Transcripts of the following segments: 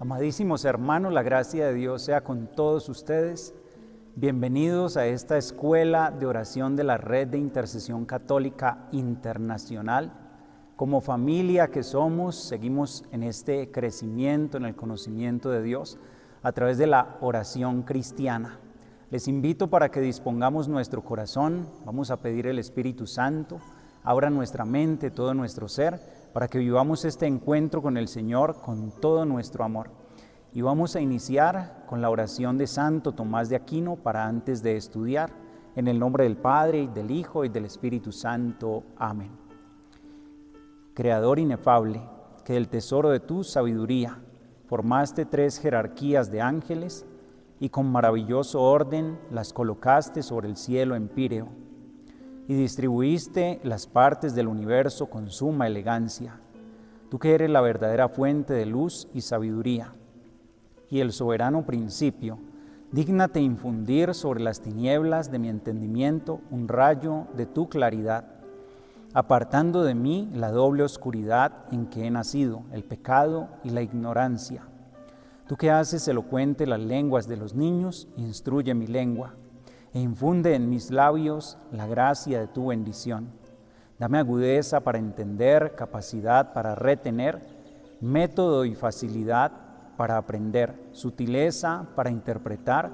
Amadísimos hermanos, la gracia de Dios sea con todos ustedes. Bienvenidos a esta escuela de oración de la Red de Intercesión Católica Internacional. Como familia que somos, seguimos en este crecimiento, en el conocimiento de Dios, a través de la oración cristiana. Les invito para que dispongamos nuestro corazón, vamos a pedir el Espíritu Santo, abra nuestra mente, todo nuestro ser, para que vivamos este encuentro con el Señor con todo nuestro amor. Y vamos a iniciar con la oración de Santo Tomás de Aquino para antes de estudiar. En el nombre del Padre, y del Hijo, y del Espíritu Santo. Amén. Creador inefable, que del tesoro de tu sabiduría formaste 3 jerarquías de ángeles y con maravilloso orden las colocaste sobre el cielo empíreo y distribuiste las partes del universo con suma elegancia. Tú que eres la verdadera fuente de luz y sabiduría y el soberano principio, dígnate infundir sobre las tinieblas de mi entendimiento un rayo de tu claridad, apartando de mí la doble oscuridad en que he nacido, el pecado y la ignorancia. Tú que haces elocuente las lenguas de los niños, instruye mi lengua, e infunde en mis labios la gracia de tu bendición. Dame agudeza para entender, capacidad para retener, método y facilidad para aprender, sutileza para interpretar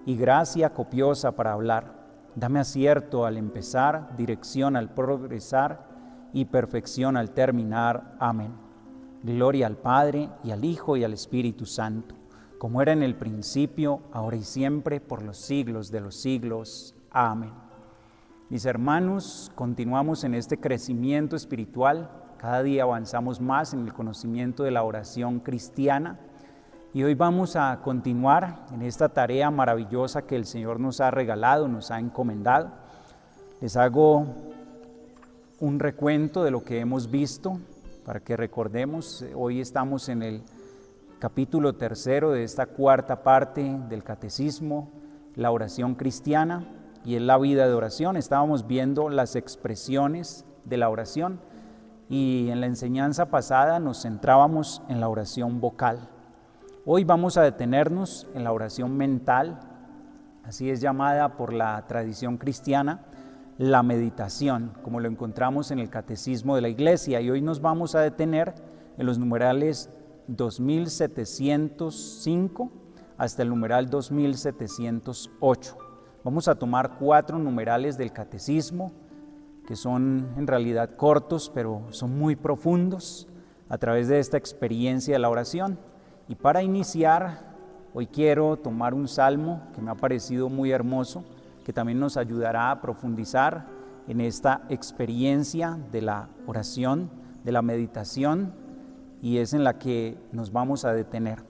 y gracia copiosa para hablar. Dame acierto al empezar, dirección al progresar y perfección al terminar. Amén. Gloria al Padre, y al Hijo, y al Espíritu Santo, como era en el principio, ahora y siempre, por los siglos de los siglos. Amén. Mis hermanos, continuamos en este crecimiento espiritual. Cada día avanzamos más en el conocimiento de la oración cristiana. Y hoy vamos a continuar en esta tarea maravillosa que el Señor nos ha regalado, nos ha encomendado. Les hago un recuento de lo que hemos visto para que recordemos. Hoy estamos en el capítulo 3 de esta 4ª parte del Catecismo, la oración cristiana, y en la vida de oración. Estábamos viendo las expresiones de la oración y en la enseñanza pasada nos centrábamos en la oración vocal. Hoy vamos a detenernos en la oración mental, así es llamada por la tradición cristiana, la meditación, como lo encontramos en el Catecismo de la Iglesia, y hoy nos vamos a detener en los numerales 2705 hasta el numeral 2708. Vamos a tomar 4 numerales del Catecismo, que son en realidad cortos, pero son muy profundos a través de esta experiencia de la oración. Y para iniciar, hoy quiero tomar un salmo que me ha parecido muy hermoso, que también nos ayudará a profundizar en esta experiencia de la oración, de la meditación, y es en la que nos vamos a detener.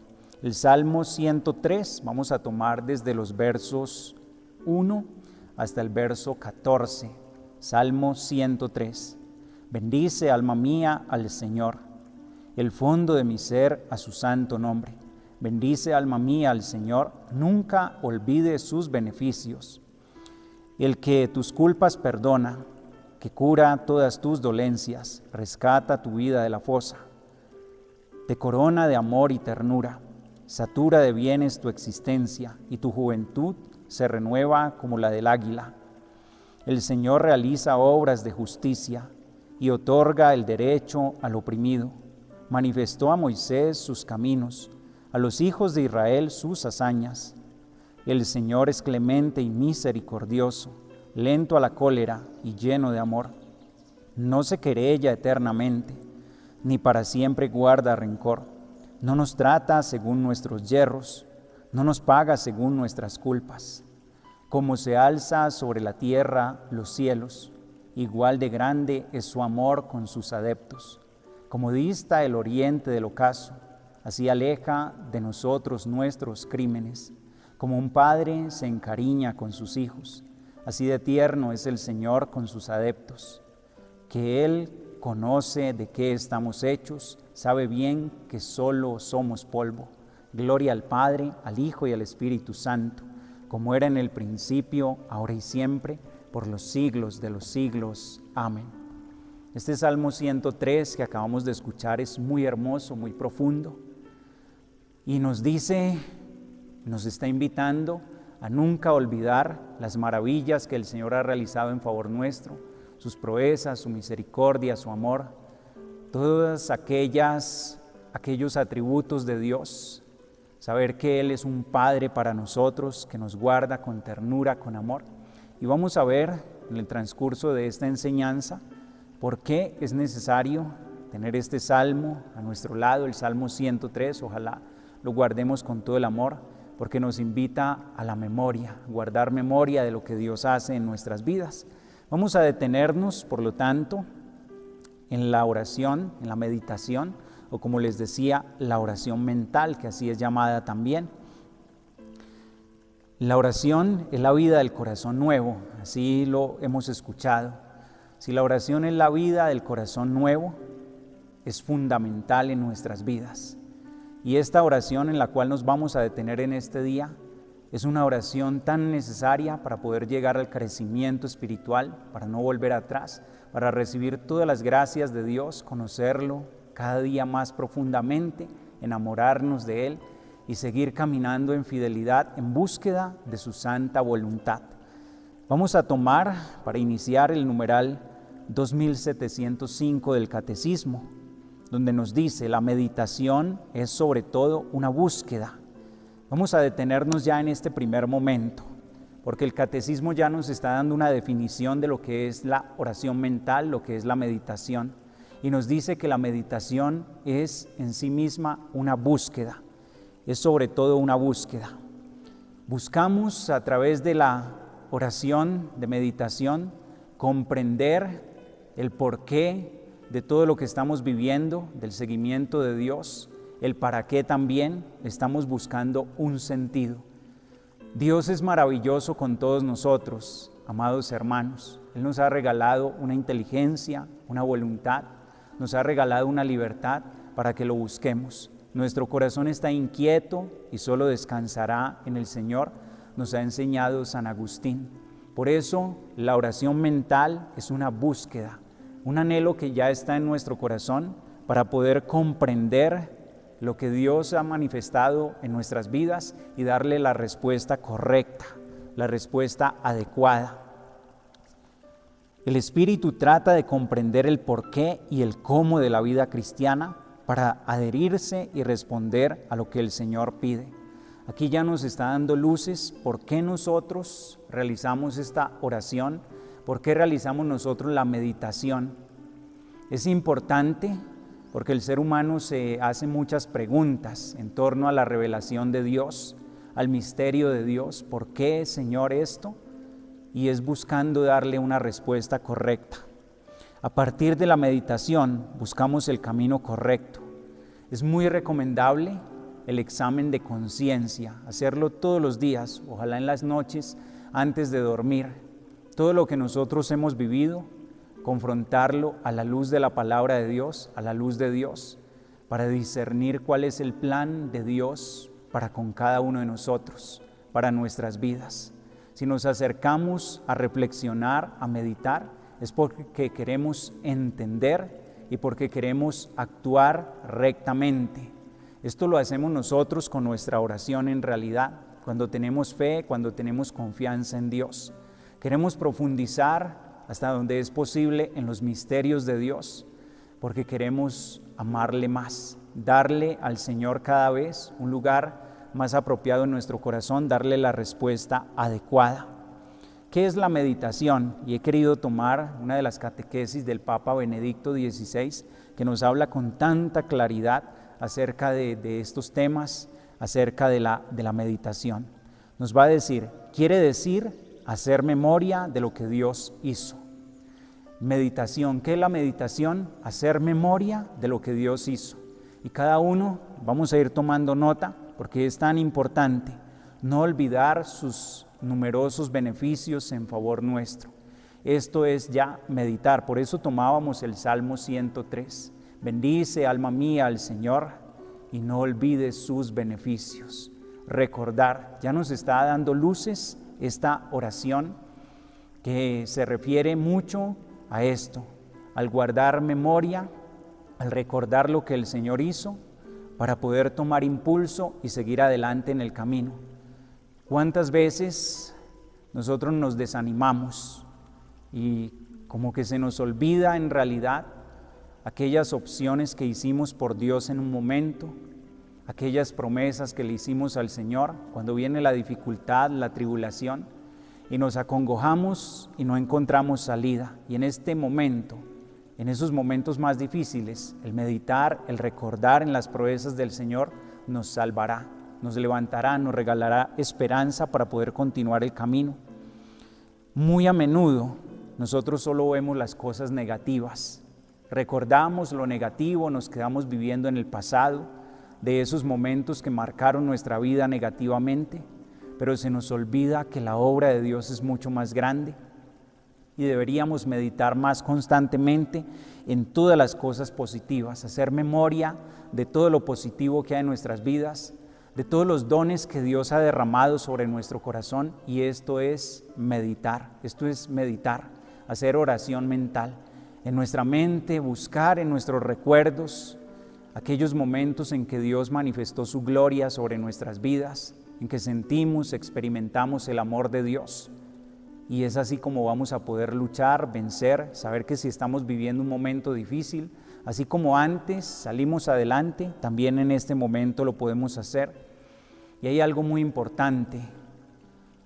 El Salmo 103, vamos a tomar desde los versos 1 hasta el verso 14. Salmo 103. Bendice, alma mía, al Señor, el fondo de mi ser a su santo nombre. Bendice, alma mía, al Señor, nunca olvide sus beneficios. El que tus culpas perdona, que cura todas tus dolencias, rescata tu vida de la fosa. Te corona de amor y ternura, satura de bienes tu existencia, y tu juventud se renueva como la del águila. El Señor realiza obras de justicia y otorga el derecho al oprimido. Manifestó a Moisés sus caminos, a los hijos de Israel sus hazañas. El Señor es clemente y misericordioso, lento a la cólera y lleno de amor. No se querella eternamente, ni para siempre guarda rencor. No nos trata según nuestros yerros, no nos paga según nuestras culpas. Como se alza sobre la tierra los cielos, igual de grande es su amor con sus adeptos. Como dista el oriente del ocaso, así aleja de nosotros nuestros crímenes. Como un padre se encariña con sus hijos, así de tierno es el Señor con sus adeptos. Que Él conoce de qué estamos hechos, sabe bien que solo somos polvo. Gloria al Padre, al Hijo y al Espíritu Santo, como era en el principio, ahora y siempre, por los siglos de los siglos. Amén. Este Salmo 103 que acabamos de escuchar es muy hermoso, muy profundo. y nos dice, nos está invitando a nunca olvidar las maravillas que el Señor ha realizado en favor nuestro, sus proezas, su misericordia, su amor, todos aquellos atributos de Dios, saber que Él es un Padre para nosotros, que nos guarda con ternura, con amor. Y vamos a ver en el transcurso de esta enseñanza por qué es necesario tener este salmo a nuestro lado, el Salmo 103, ojalá lo guardemos con todo el amor, porque nos invita a la memoria, guardar memoria de lo que Dios hace en nuestras vidas. Vamos a detenernos, por lo tanto, en la oración, en la meditación, o como les decía, la oración mental, que así es llamada también. La oración es la vida del corazón nuevo, así lo hemos escuchado. Si la oración es la vida del corazón nuevo, es fundamental en nuestras vidas. Y esta oración en la cual nos vamos a detener en este día es una oración tan necesaria para poder llegar al crecimiento espiritual, para no volver atrás, para recibir todas las gracias de Dios, conocerlo cada día más profundamente, enamorarnos de Él y seguir caminando en fidelidad en búsqueda de su santa voluntad. Vamos a tomar para iniciar el numeral 2705 del Catecismo, donde nos dice: la meditación es sobre todo una búsqueda. Vamos a detenernos ya en este primer momento, porque el Catecismo ya nos está dando una definición de lo que es la oración mental, lo que es la meditación, y nos dice que la meditación es en sí misma una búsqueda, es sobre todo una búsqueda. Buscamos a través de la oración de meditación comprender el porqué de todo lo que estamos viviendo, del seguimiento de Dios, el para qué también estamos buscando un sentido. Dios es maravilloso con todos nosotros, amados hermanos. Él nos ha regalado una inteligencia, una voluntad, nos ha regalado una libertad para que lo busquemos. Nuestro corazón está inquieto y solo descansará en el Señor, nos ha enseñado San Agustín. Por eso la oración mental es una búsqueda, un anhelo que ya está en nuestro corazón para poder comprender lo que Dios ha manifestado en nuestras vidas y darle la respuesta correcta, la respuesta adecuada. El Espíritu trata de comprender el porqué y el cómo de la vida cristiana para adherirse y responder a lo que el Señor pide. Aquí ya nos está dando luces por qué nosotros realizamos esta oración, por qué realizamos nosotros la meditación. Es importante porque el ser humano se hace muchas preguntas en torno a la revelación de Dios, al misterio de Dios. ¿Por qué, Señor, esto? Y es buscando darle una respuesta correcta. A partir de la meditación buscamos el camino correcto. Es muy recomendable el examen de conciencia, hacerlo todos los días, ojalá en las noches antes de dormir. Todo lo que nosotros hemos vivido, confrontarlo a la luz de la palabra de Dios, a la luz de Dios, para discernir cuál es el plan de Dios para con cada uno de nosotros, para nuestras vidas. Si nos acercamos a reflexionar, a meditar, es porque queremos entender y porque queremos actuar rectamente. Esto lo hacemos nosotros con nuestra oración en realidad, cuando tenemos fe, cuando tenemos confianza en Dios. Queremos profundizar hasta donde es posible en los misterios de Dios, porque queremos amarle más, darle al Señor cada vez un lugar más apropiado en nuestro corazón, darle la respuesta adecuada. ¿Qué es la meditación? Y he querido tomar una de las catequesis del Papa Benedicto XVI, que nos habla con tanta claridad acerca de estos temas, acerca de la meditación. Nos va a decir, quiere decir hacer memoria de lo que Dios hizo. Meditación, ¿qué es la meditación? Hacer memoria de lo que Dios hizo. Y cada uno vamos a ir tomando nota, porque es tan importante no olvidar sus numerosos beneficios en favor nuestro. Esto es ya meditar, por eso tomábamos el Salmo 103. Bendice, alma mía, al Señor, y no olvides sus beneficios. Recordar, ya nos está dando luces esta oración que se refiere mucho a esto, al guardar memoria, al recordar lo que el Señor hizo, para poder tomar impulso y seguir adelante en el camino. ¿Cuántas veces nosotros nos desanimamos y como que se nos olvida en realidad aquellas opciones que hicimos por Dios en un momento, aquellas promesas que le hicimos al Señor cuando viene la dificultad, la tribulación, y nos acongojamos y no encontramos salida? Y en este momento, en esos momentos más difíciles, el meditar, el recordar en las proezas del Señor nos salvará, nos levantará, nos regalará esperanza para poder continuar el camino. Muy a menudo nosotros solo vemos las cosas negativas, recordamos lo negativo, nos quedamos viviendo en el pasado, de esos momentos que marcaron nuestra vida negativamente, pero se nos olvida que la obra de Dios es mucho más grande y deberíamos meditar más constantemente en todas las cosas positivas, hacer memoria de todo lo positivo que hay en nuestras vidas, de todos los dones que Dios ha derramado sobre nuestro corazón, y esto es meditar, hacer oración mental, en nuestra mente buscar en nuestros recuerdos aquellos momentos en que Dios manifestó su gloria sobre nuestras vidas, en que sentimos, experimentamos el amor de Dios. Y es así como vamos a poder luchar, vencer, saber que si estamos viviendo un momento difícil, así como antes salimos adelante, también en este momento lo podemos hacer. Y hay algo muy importante,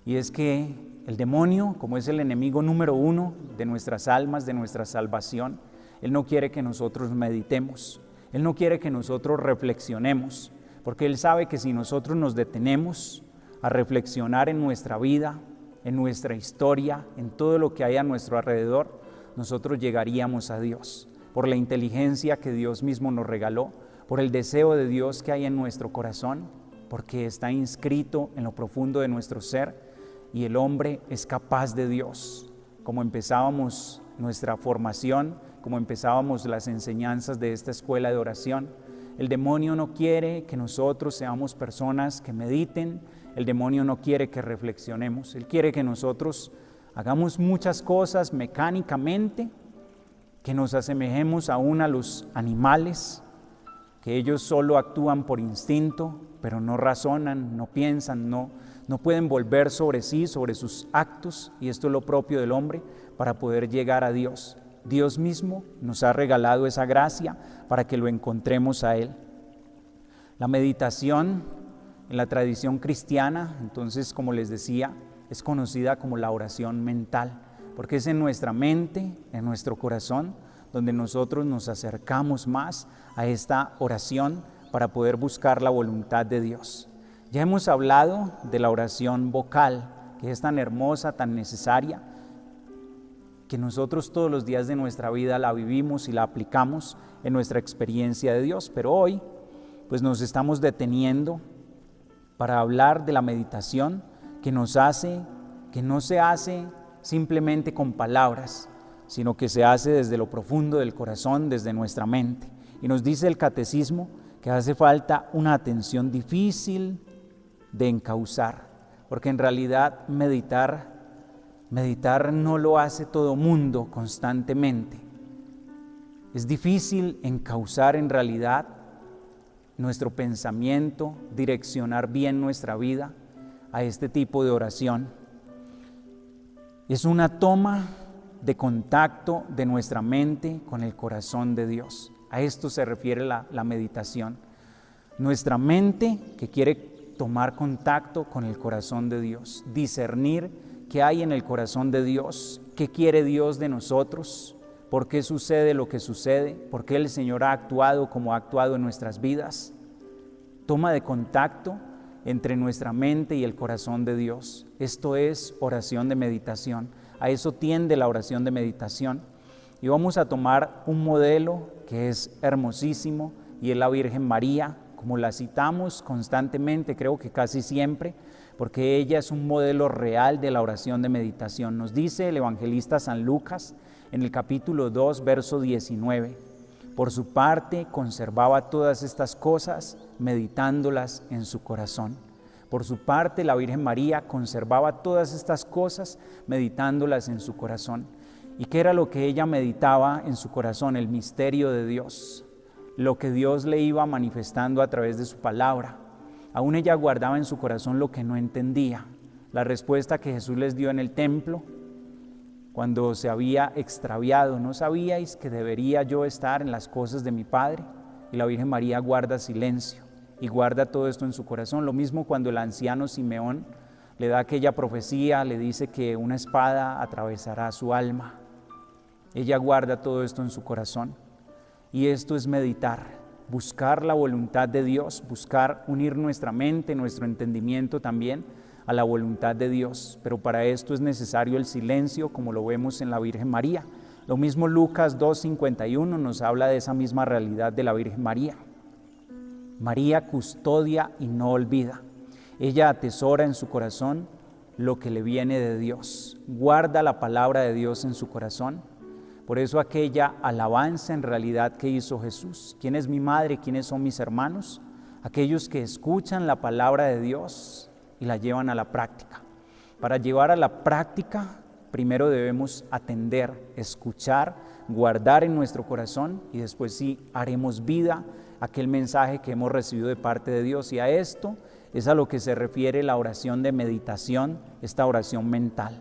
y es que el demonio, como es el enemigo número uno de nuestras almas, de nuestra salvación, él no quiere que nosotros meditemos, él no quiere que nosotros reflexionemos, porque él sabe que si nosotros nos detenemos a reflexionar en nuestra vida, en nuestra historia, en todo lo que hay a nuestro alrededor, nosotros llegaríamos a Dios, por la inteligencia que Dios mismo nos regaló, por el deseo de Dios que hay en nuestro corazón, porque está inscrito en lo profundo de nuestro ser, y el hombre es capaz de Dios. Como empezábamos nuestra formación, como empezábamos las enseñanzas de esta escuela de oración, el demonio no quiere que nosotros seamos personas que mediten, el demonio no quiere que reflexionemos, él quiere que nosotros hagamos muchas cosas mecánicamente, que nos asemejemos aún a los animales, que ellos solo actúan por instinto, pero no razonan, no piensan, no pueden volver sobre sí, sobre sus actos, y esto es lo propio del hombre, para poder llegar a Dios. Dios mismo nos ha regalado esa gracia para que lo encontremos a Él. La meditación en la tradición cristiana, entonces, como les decía, es conocida como la oración mental, porque es en nuestra mente, en nuestro corazón, donde nosotros nos acercamos más a esta oración para poder buscar la voluntad de Dios. Ya hemos hablado de la oración vocal, que es tan hermosa, tan necesaria, que nosotros todos los días de nuestra vida la vivimos y la aplicamos en nuestra experiencia de Dios, pero hoy pues nos estamos deteniendo para hablar de la meditación que no se hace simplemente con palabras, sino que se hace desde lo profundo del corazón, desde nuestra mente. Y nos dice el catecismo que hace falta una atención difícil de encauzar, porque en realidad meditar no lo hace todo mundo constantemente. Es difícil encauzar en realidad nuestro pensamiento, direccionar bien nuestra vida a este tipo de oración. Es una toma de contacto de nuestra mente con el corazón de Dios. A esto se refiere la meditación. Nuestra mente que quiere tomar contacto con el corazón de Dios, discernir qué hay en el corazón de Dios, qué quiere Dios de nosotros, por qué sucede lo que sucede, por qué el Señor ha actuado como ha actuado en nuestras vidas. Toma de contacto entre nuestra mente y el corazón de Dios. Esto es oración de meditación. A eso tiende la oración de meditación. Y vamos a tomar un modelo que es hermosísimo y es la Virgen María, como la citamos constantemente, creo que casi siempre, porque ella es un modelo real de la oración de meditación. Nos dice el evangelista San Lucas en el capítulo 2, verso 19. Por su parte, conservaba todas estas cosas, meditándolas en su corazón. Por su parte, la Virgen María conservaba todas estas cosas, meditándolas en su corazón. ¿Y qué era lo que ella meditaba en su corazón? El misterio de Dios, lo que Dios le iba manifestando a través de su palabra. Aún ella guardaba en su corazón lo que no entendía. La respuesta que Jesús les dio en el templo, cuando se había extraviado: ¿no sabíais que debería yo estar en las cosas de mi Padre? Y la Virgen María guarda silencio y guarda todo esto en su corazón. Lo mismo cuando el anciano Simeón le da aquella profecía, le dice que una espada atravesará su alma. Ella guarda todo esto en su corazón. Y esto es meditar, buscar la voluntad de Dios, buscar unir nuestra mente, nuestro entendimiento también a la voluntad de Dios. Pero para esto es necesario el silencio, como lo vemos en la Virgen María. Lo mismo Lucas 2:51 nos habla de esa misma realidad de la Virgen María. María custodia y no olvida. Ella atesora en su corazón lo que le viene de Dios. Guarda la palabra de Dios en su corazón. Por eso aquella alabanza en realidad que hizo Jesús. ¿Quién es mi madre? ¿Quiénes son mis hermanos? Aquellos que escuchan la palabra de Dios y la llevan a la práctica. Para llevar a la práctica, primero debemos atender, escuchar, guardar en nuestro corazón y después sí haremos vida aquel mensaje que hemos recibido de parte de Dios. Y a esto es a lo que se refiere la oración de meditación, esta oración mental.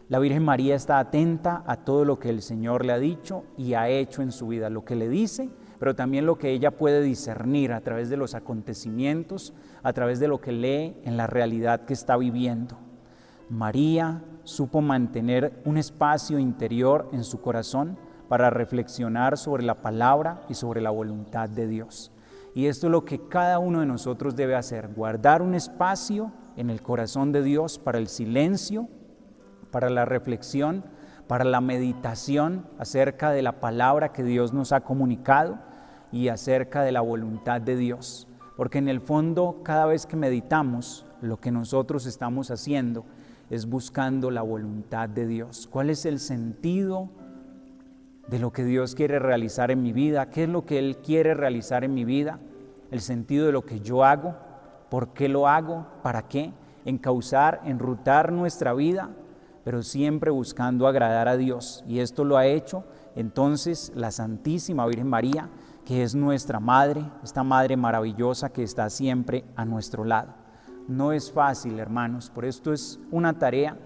La Virgen María está atenta a todo lo que el Señor le ha dicho y ha hecho en su vida, lo que le dice, pero también lo que ella puede discernir a través de los acontecimientos, a través de lo que lee en la realidad que está viviendo. María supo mantener un espacio interior en su corazón para reflexionar sobre la palabra y sobre la voluntad de Dios. Y esto es lo que cada uno de nosotros debe hacer, guardar un espacio en el corazón de Dios para el silencio, para la reflexión, para la meditación acerca de la palabra que Dios nos ha comunicado y acerca de la voluntad de Dios. Porque en el fondo, cada vez que meditamos, lo que nosotros estamos haciendo es buscando la voluntad de Dios. ¿Cuál es el sentido de lo que Dios quiere realizar en mi vida? ¿Qué es lo que Él quiere realizar en mi vida? El sentido de lo que yo hago, ¿por qué lo hago? ¿Para qué? Encauzar, enrutar nuestra vida, pero siempre buscando agradar a Dios. Y esto lo ha hecho entonces la Santísima Virgen María, que es nuestra Madre, esta Madre maravillosa que está siempre a nuestro lado. No es fácil, hermanos, por esto es una tarea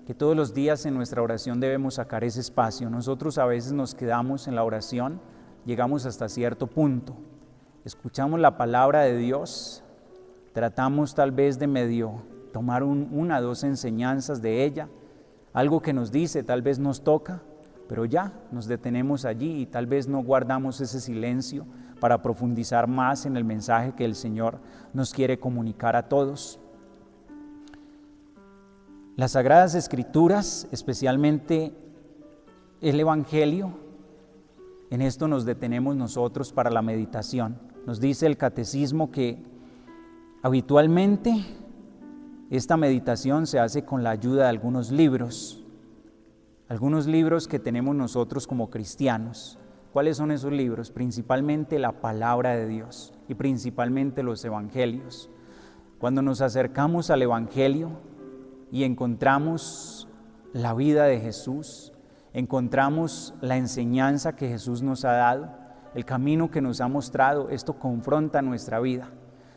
que todos los días en nuestra oración debemos sacar ese espacio. Nosotros a veces nos quedamos en la oración, llegamos hasta cierto punto, escuchamos la palabra de Dios, tratamos tal vez de medio tomar una o dos enseñanzas de ella, algo que nos dice, tal vez nos toca, pero ya nos detenemos allí y tal vez no guardamos ese silencio para profundizar más en el mensaje que el Señor nos quiere comunicar a todos. Las Sagradas Escrituras, especialmente el Evangelio, en esto nos detenemos nosotros para la meditación. Nos dice el Catecismo que habitualmente esta meditación se hace con la ayuda de algunos libros que tenemos nosotros como cristianos. ¿Cuáles son esos libros? Principalmente la palabra de Dios y principalmente los evangelios. Cuando nos acercamos al evangelio y encontramos la vida de Jesús, encontramos la enseñanza que Jesús nos ha dado, el camino que nos ha mostrado, esto confronta nuestra vida.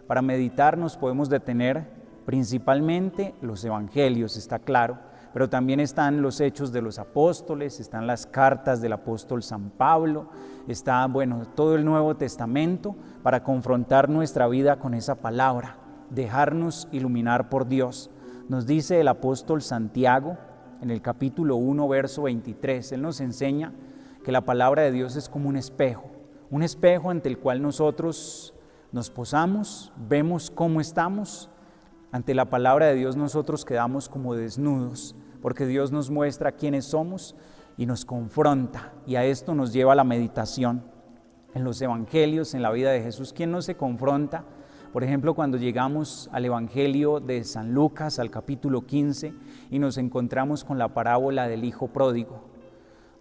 Para meditar nos podemos detener principalmente los evangelios, está claro, pero también están los hechos de los apóstoles, están las cartas del apóstol San Pablo, está, todo el Nuevo Testamento para confrontar nuestra vida con esa palabra, dejarnos iluminar por Dios. Nos dice el apóstol Santiago en el capítulo 1, verso 23, él nos enseña que la palabra de Dios es como un espejo ante el cual nosotros nos posamos, vemos cómo estamos. Ante la palabra de Dios nosotros quedamos como desnudos, porque Dios nos muestra quiénes somos y nos confronta, y a esto nos lleva la meditación. En los evangelios, en la vida de Jesús, ¿quién no se confronta? Por ejemplo, cuando llegamos al evangelio de San Lucas, al capítulo 15, y nos encontramos con la parábola del hijo pródigo.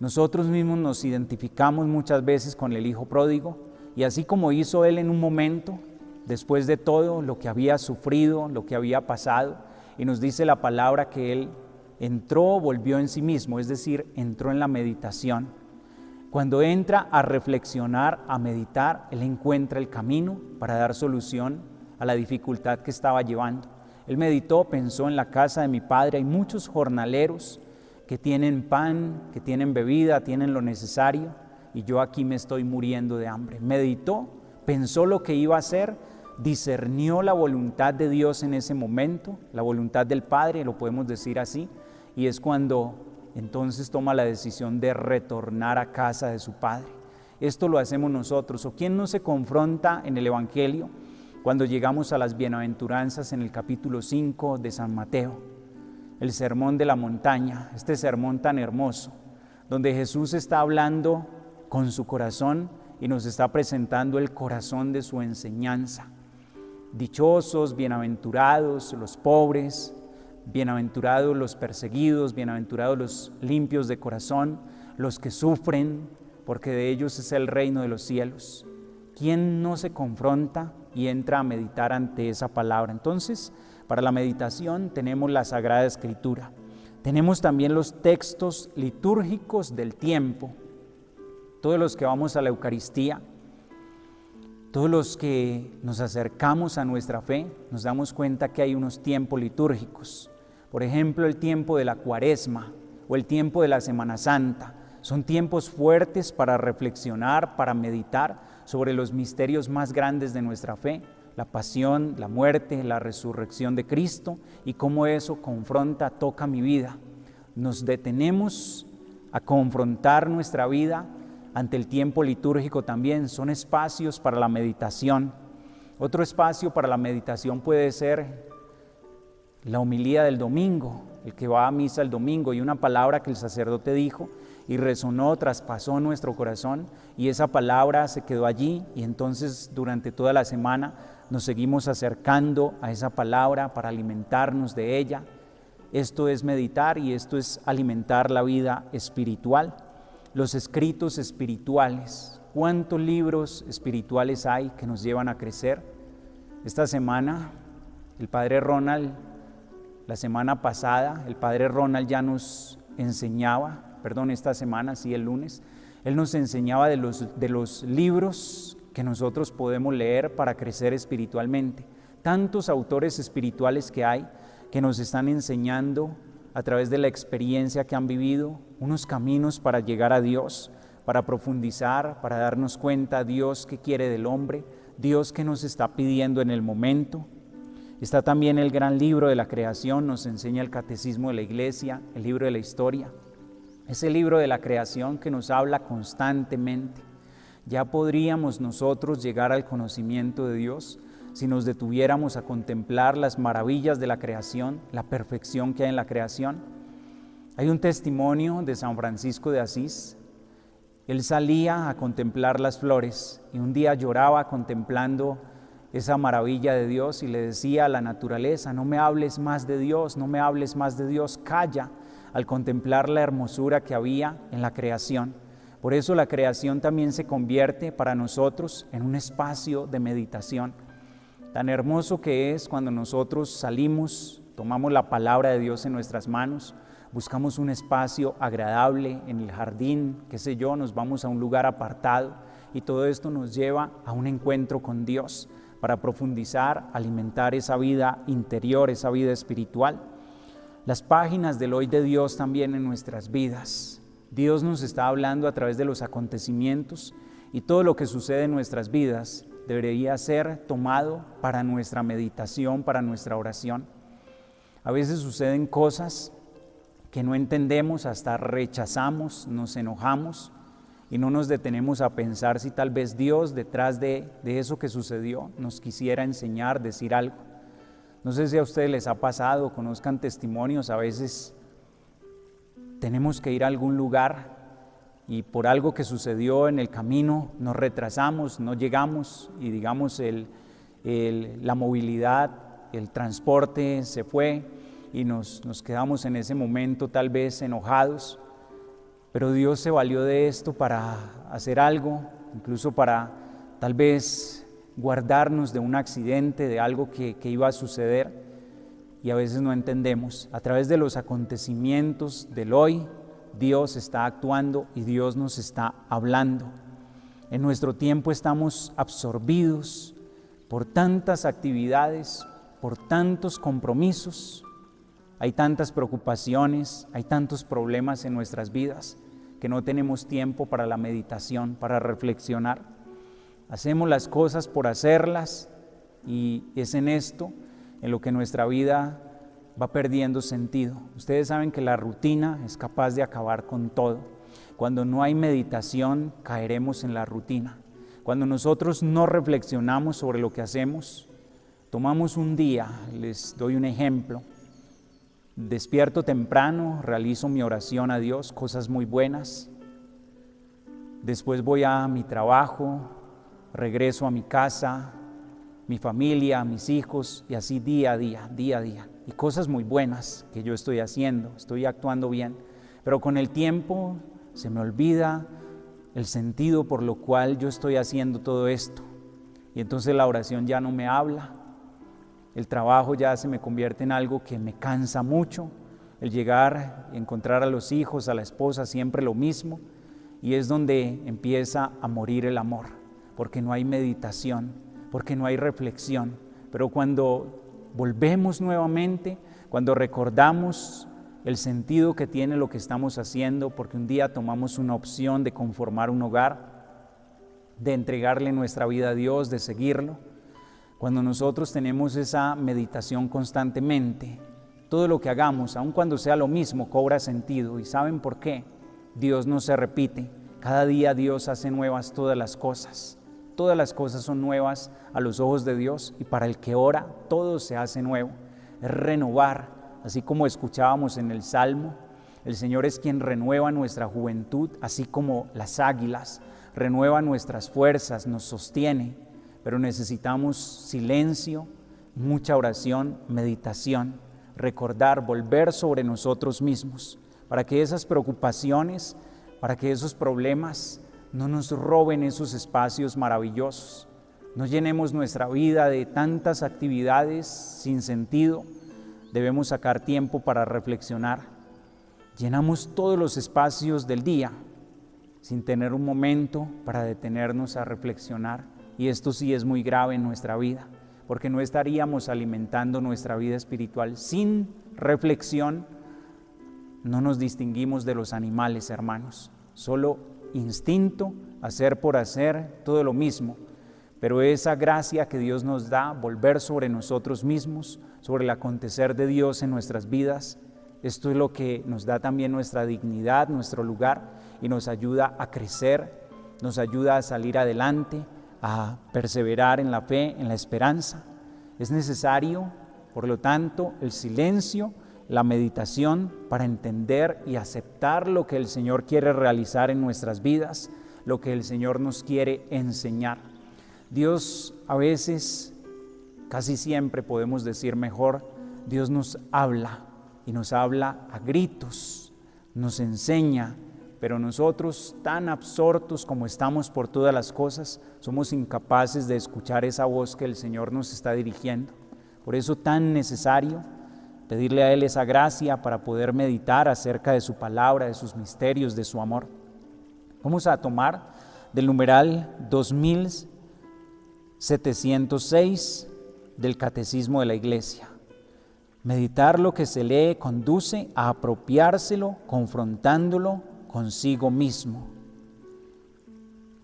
Nosotros mismos nos identificamos muchas veces con el hijo pródigo, y así como hizo él en un momento, después de todo lo que había sufrido, lo que había pasado, y nos dice la palabra que él entró, volvió en sí mismo, es decir, entró en la meditación. Cuando entra a reflexionar, a meditar, él encuentra el camino para dar solución a la dificultad que estaba llevando. Él meditó, pensó: en la casa de mi padre hay muchos jornaleros que tienen pan, que tienen bebida, tienen lo necesario, y yo aquí me estoy muriendo de hambre. Meditó, pensó lo que iba a hacer, discernió la voluntad de Dios en ese momento, la voluntad del Padre, lo podemos decir así, y es cuando entonces toma la decisión de retornar a casa de su Padre. Esto lo hacemos nosotros. ¿O quién no se confronta en el Evangelio cuando llegamos a las bienaventuranzas en el capítulo 5 de San Mateo? El sermón de la montaña, este sermón tan hermoso, donde Jesús está hablando con su corazón y nos está presentando el corazón de su enseñanza. Dichosos, bienaventurados los pobres, bienaventurados los perseguidos, bienaventurados los limpios de corazón, los que sufren, porque de ellos es el reino de los cielos. ¿Quién no se confronta y entra a meditar ante esa palabra? Entonces, para la meditación tenemos la Sagrada Escritura. Tenemos también los textos litúrgicos del tiempo. Todos los que vamos a la Eucaristía, todos los que nos acercamos a nuestra fe, nos damos cuenta que hay unos tiempos litúrgicos. Por ejemplo, el tiempo de la Cuaresma o el tiempo de la Semana Santa. Son tiempos fuertes para reflexionar, para meditar sobre los misterios más grandes de nuestra fe, la pasión, la muerte, la resurrección de Cristo y cómo eso confronta, toca mi vida. Nos detenemos a confrontar nuestra vida ante el tiempo litúrgico también. Son espacios para la meditación. Otro espacio para la meditación puede ser la homilía del domingo, el que va a misa el domingo y una palabra que el sacerdote dijo y resonó, traspasó nuestro corazón y esa palabra se quedó allí y entonces durante toda la semana nos seguimos acercando a esa palabra para alimentarnos de ella. Esto es meditar y esto es alimentar la vida espiritual. Los escritos espirituales. ¿Cuántos libros espirituales hay que nos llevan a crecer? Esta semana, el Padre Ronald, la semana pasada, el Padre Ronald ya nos enseñaba, esta semana, sí, el lunes, él nos enseñaba de los libros que nosotros podemos leer para crecer espiritualmente. Tantos autores espirituales que hay que nos están enseñando a través de la experiencia que han vivido, unos caminos para llegar a Dios, para profundizar, para darnos cuenta Dios qué quiere del hombre, Dios qué nos está pidiendo en el momento. Está también el gran libro de la creación, nos enseña el catecismo de la Iglesia, el libro de la historia. Ese libro de la creación que nos habla constantemente. Ya podríamos nosotros llegar al conocimiento de Dios si nos detuviéramos a contemplar las maravillas de la creación, la perfección que hay en la creación. Hay un testimonio de San Francisco de Asís. Él salía a contemplar las flores y un día lloraba contemplando esa maravilla de Dios y le decía a la naturaleza: no me hables más de Dios, no me hables más de Dios, calla, al contemplar la hermosura que había en la creación. Por eso la creación también se convierte para nosotros en un espacio de meditación. Tan hermoso que es cuando nosotros salimos, tomamos la palabra de Dios en nuestras manos, buscamos un espacio agradable en el jardín, qué sé yo, nos vamos a un lugar apartado y todo esto nos lleva a un encuentro con Dios para profundizar, alimentar esa vida interior, esa vida espiritual. Las páginas del hoy de Dios también en nuestras vidas. Dios nos está hablando a través de los acontecimientos y todo lo que sucede en nuestras vidas debería ser tomado para nuestra meditación, para nuestra oración. A veces suceden cosas que no entendemos, hasta rechazamos, nos enojamos y no nos detenemos a pensar si tal vez Dios detrás de eso que sucedió nos quisiera enseñar, decir algo. No sé si a ustedes les ha pasado, conozcan testimonios, a veces tenemos que ir a algún lugar y por algo que sucedió en el camino nos retrasamos, no llegamos y digamos la movilidad, el transporte se fue y nos quedamos en ese momento tal vez enojados, pero Dios se valió de esto para hacer algo, incluso para tal vez guardarnos de un accidente, de algo que iba a suceder y a veces no entendemos. A través de los acontecimientos del hoy Dios está actuando y Dios nos está hablando. En nuestro tiempo estamos absorbidos por tantas actividades, por tantos compromisos. Hay tantas preocupaciones, hay tantos problemas en nuestras vidas que no tenemos tiempo para la meditación, para reflexionar. Hacemos las cosas por hacerlas y es en esto en lo que nuestra vida va perdiendo sentido. Ustedes saben que la rutina es capaz de acabar con todo. Cuando no hay meditación, caeremos en la rutina. Cuando nosotros no reflexionamos sobre lo que hacemos, tomamos un día, les doy un ejemplo. Despierto temprano, realizo mi oración a Dios, cosas muy buenas. Después voy a mi trabajo, regreso a mi casa, mi familia, mis hijos, y así día a día. Y cosas muy buenas que yo estoy haciendo, estoy actuando bien. Pero con el tiempo se me olvida el sentido por lo cual yo estoy haciendo todo esto. Y entonces la oración ya no me habla. El trabajo ya se me convierte en algo que me cansa mucho. El llegar y encontrar a los hijos, a la esposa, siempre lo mismo. Y es donde empieza a morir el amor, porque no hay meditación, porque no hay reflexión. Pero cuando volvemos nuevamente, cuando recordamos el sentido que tiene lo que estamos haciendo, porque un día tomamos una opción de conformar un hogar, de entregarle nuestra vida a Dios, de seguirlo, cuando nosotros tenemos esa meditación constantemente, todo lo que hagamos, aun cuando sea lo mismo, cobra sentido. ¿Y saben por qué? Dios no se repite. Cada día Dios hace nuevas todas las cosas. Todas las cosas son nuevas a los ojos de Dios, y para el que ora, todo se hace nuevo. Es renovar, así como escuchábamos en el Salmo. El Señor es quien renueva nuestra juventud, así como las águilas, renueva nuestras fuerzas, nos sostiene. Pero necesitamos silencio, mucha oración, meditación, recordar, volver sobre nosotros mismos, para que esas preocupaciones, para que esos problemas no nos roben esos espacios maravillosos. No llenemos nuestra vida de tantas actividades sin sentido. Debemos sacar tiempo para reflexionar. Llenamos todos los espacios del día sin tener un momento para detenernos a reflexionar. Y esto sí es muy grave en nuestra vida, porque no estaríamos alimentando nuestra vida espiritual. Sin reflexión no nos distinguimos de los animales, hermanos. Solo instinto, hacer por hacer, todo lo mismo. Pero esa gracia que Dios nos da, volver sobre nosotros mismos, sobre el acontecer de Dios en nuestras vidas, esto es lo que nos da también nuestra dignidad, nuestro lugar, y nos ayuda a crecer, nos ayuda a salir adelante, a perseverar en la fe, en la esperanza. Es necesario, por lo tanto, el silencio, la meditación para entender y aceptar lo que el Señor quiere realizar en nuestras vidas, lo que el Señor nos quiere enseñar. Dios a veces, casi siempre podemos decir mejor, Dios nos habla y nos habla a gritos, nos enseña, pero nosotros, tan absortos como estamos por todas las cosas, somos incapaces de escuchar esa voz que el Señor nos está dirigiendo. Por eso tan necesario pedirle a Él esa gracia para poder meditar acerca de su palabra, de sus misterios, de su amor. Vamos a tomar del numeral 2706 del Catecismo de la Iglesia. Meditar lo que se lee conduce a apropiárselo, confrontándolo consigo mismo.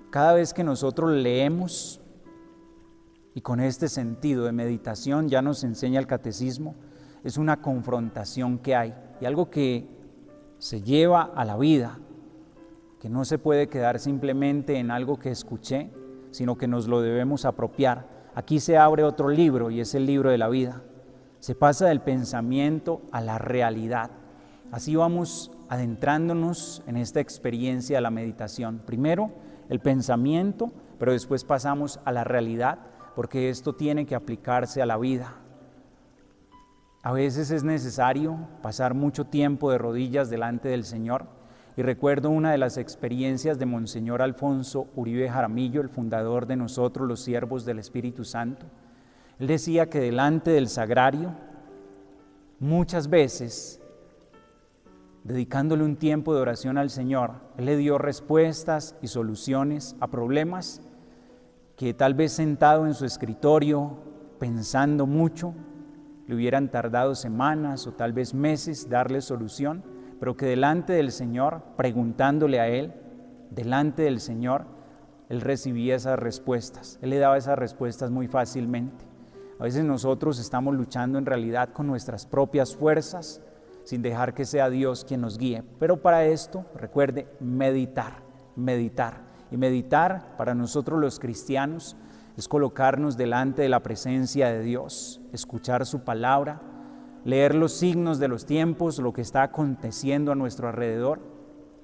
Cada vez que nosotros leemos, y con este sentido de meditación ya nos enseña el catecismo, es una confrontación que hay, y algo que se lleva a la vida, que no se puede quedar simplemente en algo que escuché, sino que nos lo debemos apropiar. Aquí se abre otro libro, y es el libro de la vida. Se pasa del pensamiento a la realidad. Así vamos adentrándonos en esta experiencia de la meditación. Primero el pensamiento, pero después pasamos a la realidad, porque esto tiene que aplicarse a la vida. A veces es necesario pasar mucho tiempo de rodillas delante del Señor, y recuerdo una de las experiencias de Monseñor Alfonso Uribe Jaramillo, el fundador de nosotros los siervos del Espíritu Santo. Él decía que delante del sagrario muchas veces dedicándole un tiempo de oración al Señor, Él le dio respuestas y soluciones a problemas que tal vez sentado en su escritorio, pensando mucho, le hubieran tardado semanas o tal vez meses darle solución, pero que delante del Señor, preguntándole a Él, delante del Señor, Él recibía esas respuestas. Él le daba esas respuestas muy fácilmente. A veces nosotros estamos luchando en realidad con nuestras propias fuerzas, sin dejar que sea Dios quien nos guíe. Pero para esto, recuerde, meditar. Y meditar para nosotros los cristianos es colocarnos delante de la presencia de Dios, escuchar su palabra, leer los signos de los tiempos, lo que está aconteciendo a nuestro alrededor,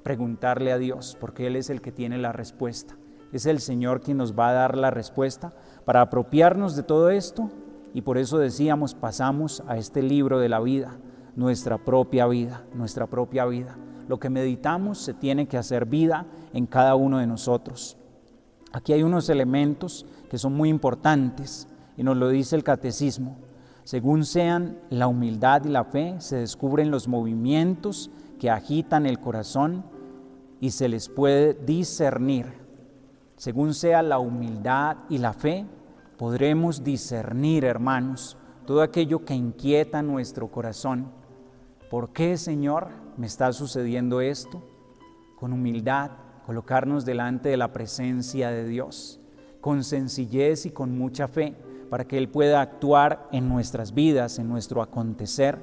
preguntarle a Dios, porque Él es el que tiene la respuesta. Es el Señor quien nos va a dar la respuesta para apropiarnos de todo esto, y por eso decíamos, pasamos a este libro de la vida, nuestra propia vida. Lo que meditamos se tiene que hacer vida en cada uno de nosotros. Aquí hay unos elementos que son muy importantes y nos lo dice el catecismo. Según sean la humildad y la fe, se descubren los movimientos que agitan el corazón y se les puede discernir. Según sea la humildad y la fe, podremos discernir, hermanos, todo aquello que inquieta nuestro corazón. ¿Por qué, Señor, me está sucediendo esto? Con humildad, colocarnos delante de la presencia de Dios, con sencillez y con mucha fe, para que Él pueda actuar en nuestras vidas, en nuestro acontecer.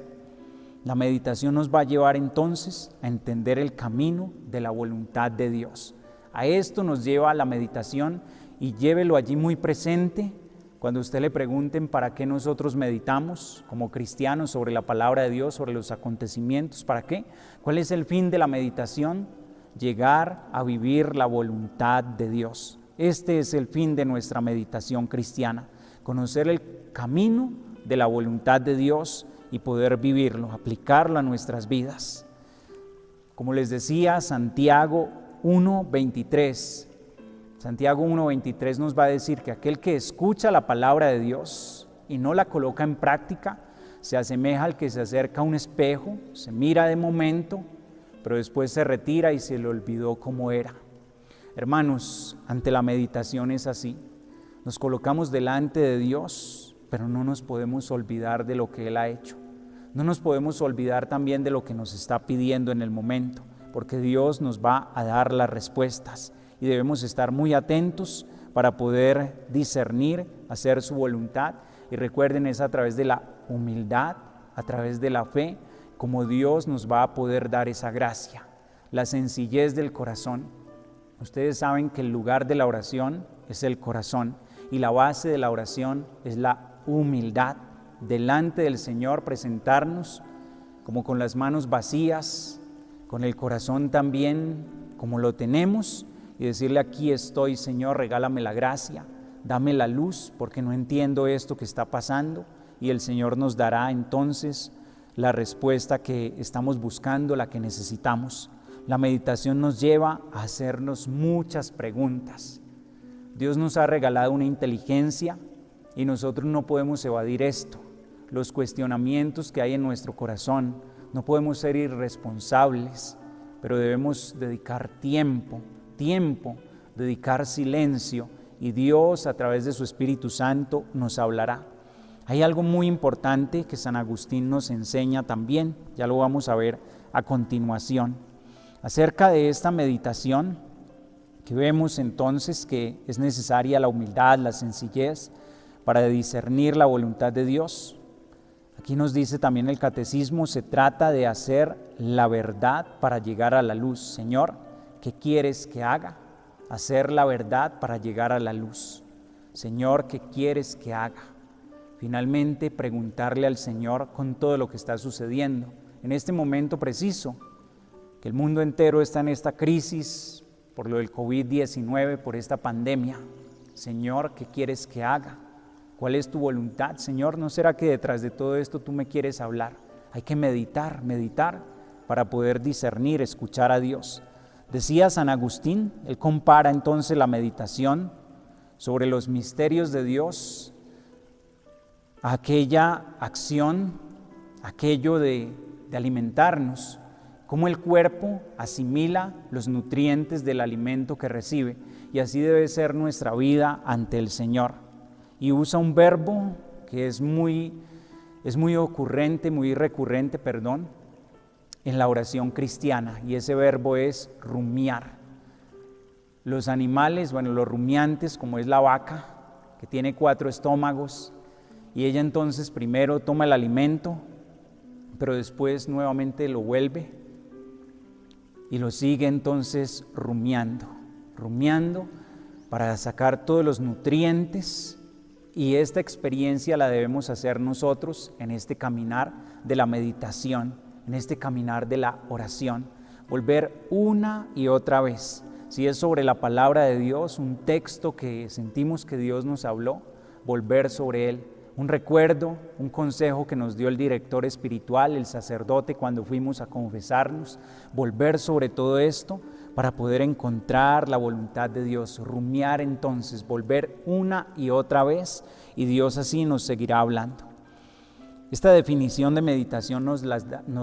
La meditación nos va a llevar entonces a entender el camino de la voluntad de Dios. A esto nos lleva la meditación, y llévelo allí muy presente. Cuando usted le pregunten para qué nosotros meditamos como cristianos sobre la palabra de Dios, sobre los acontecimientos, ¿para qué? ¿Cuál es el fin de la meditación? Llegar a vivir la voluntad de Dios. Este es el fin de nuestra meditación cristiana, conocer el camino de la voluntad de Dios y poder vivirlo, aplicarlo a nuestras vidas. Como les decía, Santiago 1:23. Santiago 1:23 nos va a decir que aquel que escucha la palabra de Dios y no la coloca en práctica, se asemeja al que se acerca a un espejo, se mira de momento, pero después se retira y se le olvidó cómo era. Hermanos, ante la meditación es así. Nos colocamos delante de Dios, pero no nos podemos olvidar de lo que Él ha hecho. No nos podemos olvidar también de lo que nos está pidiendo en el momento, porque Dios nos va a dar las respuestas. Y debemos estar muy atentos para poder discernir, hacer su voluntad. Y recuerden, es a través de la humildad, a través de la fe, como Dios nos va a poder dar esa gracia. La sencillez del corazón. Ustedes saben que el lugar de la oración es el corazón, y la base de la oración es la humildad. Delante del Señor presentarnos como con las manos vacías, con el corazón también como lo tenemos, y decirle: aquí estoy, Señor, regálame la gracia, dame la luz, porque no entiendo esto que está pasando, y el Señor nos dará entonces la respuesta que estamos buscando, la que necesitamos. La meditación nos lleva a hacernos muchas preguntas. Dios nos ha regalado una inteligencia y nosotros no podemos evadir esto. Los cuestionamientos que hay en nuestro corazón, no podemos ser irresponsables, pero debemos dedicar tiempo, dedicar silencio, y Dios a través de su Espíritu Santo nos hablará. Hay algo muy importante que San Agustín nos enseña también, ya lo vamos a ver a continuación, acerca de esta meditación, que vemos entonces que es necesaria la humildad, la sencillez para discernir la voluntad de Dios. Aquí nos dice también el catecismo, se trata de hacer la verdad para llegar a la luz. Señor, ¿qué quieres que haga? Hacer la verdad para llegar a la luz. Señor, ¿qué quieres que haga? Finalmente, preguntarle al Señor con todo lo que está sucediendo. En este momento preciso, que el mundo entero está en esta crisis por lo del COVID-19, por esta pandemia. Señor, ¿qué quieres que haga? ¿Cuál es tu voluntad, Señor? ¿No será que detrás de todo esto tú me quieres hablar? Hay que meditar para poder discernir, escuchar a Dios. Decía San Agustín, él compara entonces la meditación sobre los misterios de Dios a aquella acción, aquello de alimentarnos cómo el cuerpo asimila los nutrientes del alimento que recibe, y así debe ser nuestra vida ante el Señor. Y usa un verbo que es muy recurrente, en la oración cristiana, y ese verbo es rumiar. Los animales, los rumiantes, como es la vaca, que tiene 4 estómagos, y ella entonces primero toma el alimento, pero después nuevamente lo vuelve y lo sigue entonces rumiando para sacar todos los nutrientes. Y esta experiencia la debemos hacer nosotros en este caminar de la meditación, en este caminar de la oración, volver una y otra vez. Si es sobre la palabra de Dios, un texto que sentimos que Dios nos habló, volver sobre él. Un recuerdo, un consejo que nos dio el director espiritual, el sacerdote, cuando fuimos a confesarnos, volver sobre todo esto para poder encontrar la voluntad de Dios, rumiar entonces, volver una y otra vez, y Dios así nos seguirá hablando. Esta definición de meditación nos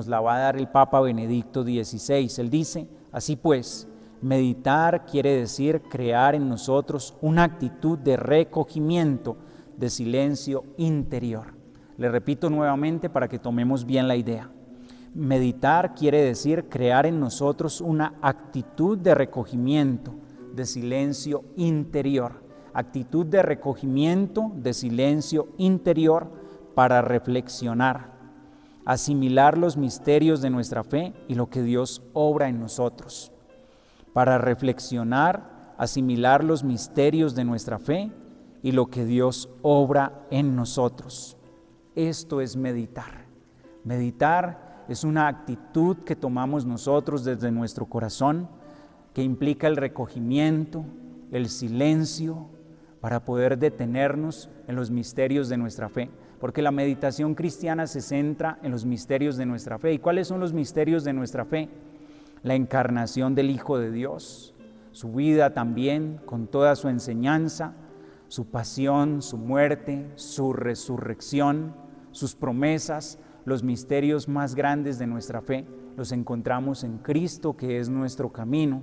la va a dar el Papa Benedicto XVI. Él dice: así pues, meditar quiere decir crear en nosotros una actitud de recogimiento, de silencio interior. Le repito nuevamente para que tomemos bien la idea. Meditar quiere decir crear en nosotros una actitud de recogimiento, de silencio interior. Actitud de recogimiento, de silencio interior para reflexionar, asimilar los misterios de nuestra fe y lo que Dios obra en nosotros. Para reflexionar, asimilar los misterios de nuestra fe y lo que Dios obra en nosotros. Esto es meditar. Meditar es una actitud que tomamos nosotros desde nuestro corazón, que implica el recogimiento, el silencio, para poder detenernos en los misterios de nuestra fe. Porque la meditación cristiana se centra en los misterios de nuestra fe. ¿Y cuáles son los misterios de nuestra fe? La encarnación del Hijo de Dios, su vida también, con toda su enseñanza, su pasión, su muerte, su resurrección, sus promesas. Los misterios más grandes de nuestra fe los encontramos en Cristo, que es nuestro camino.